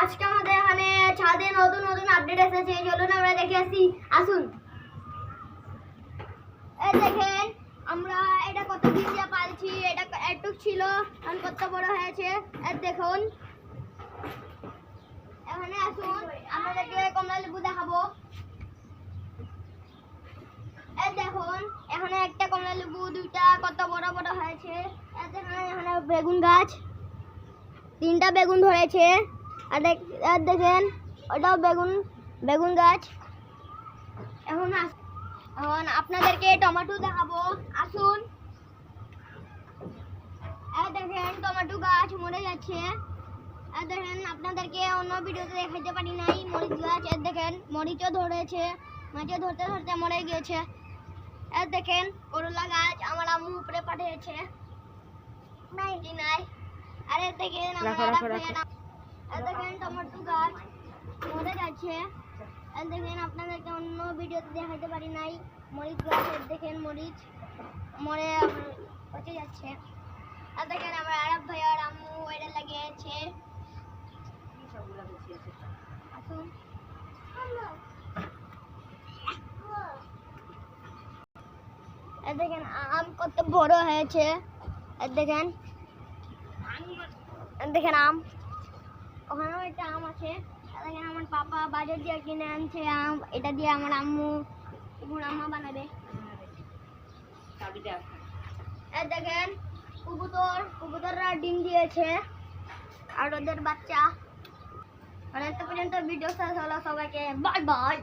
আজকে আমাদের এখানে ছাদে নতুন নতুন আপডেট এসেছে, চলুন আমরা দেখে আসি। আসুন। এই দেখেন আমরা এটা কতদিন দিয়ে পালছি, এটা একটু ছিল এখন কত বড় হয়েছে। এই দেখুন, এখানে আসুন আমাদেরকে কমলা লেবু দেখাবো। এই দেখুন এখানে একটা কমলা লেবু, দুইটা কত বড় বড় হয়েছে। এই দেখেন এখানে বেগুন গাছ, তিনটা বেগুন ধরেছে। আর দেখেন ওটাও বেগুন গাছ। এখন আপনাদেরকে টমেটো দেখাবো। আসুন। এই দেখেন টমেটো গাছ মরে যাচ্ছে। এই দেখেন আপনাদেরকে অন্য ভিডিওতে দেখাতে পারি নাই মরিচ গাছ। এই দেখেন মরিচও ধরেছে, মাঝে ধরতে ধরতে মরে গিয়েছে। এই দেখেন করলা গাছ আমার আম্মু উপরে পাঠিয়েছে। নাই নাই। আরে দেখেন দেখেন টমেটো গাছ মরে যাচ্ছে। দেখেন আপনাদেরকে অন্য ভিডিওতে দেখাতে পারি নাই মরিচ গাছ। দেখেন মরিচ মরে পচে যাচ্ছে। আর দেখেন আমার আরব ভাই আর আম্মু এটা লাগিয়েছে। আসুন। দেখেন আম কত বড় হয়েছে। দেখেন দেখেন আম, ওখানেও একটা আম আছে। দেখেন আমার পাপা বাজার দিয়ে কিনে আনছে আম, এটা দিয়ে আমার আম্মু গুড়াম্মা বানাবে। দেখেন কবুতররা ডিম দিয়েছে আর ওদের বাচ্চা। আর এত পর্যন্ত ভিডিও শেষ হলো, সবাইকে বাই বাই।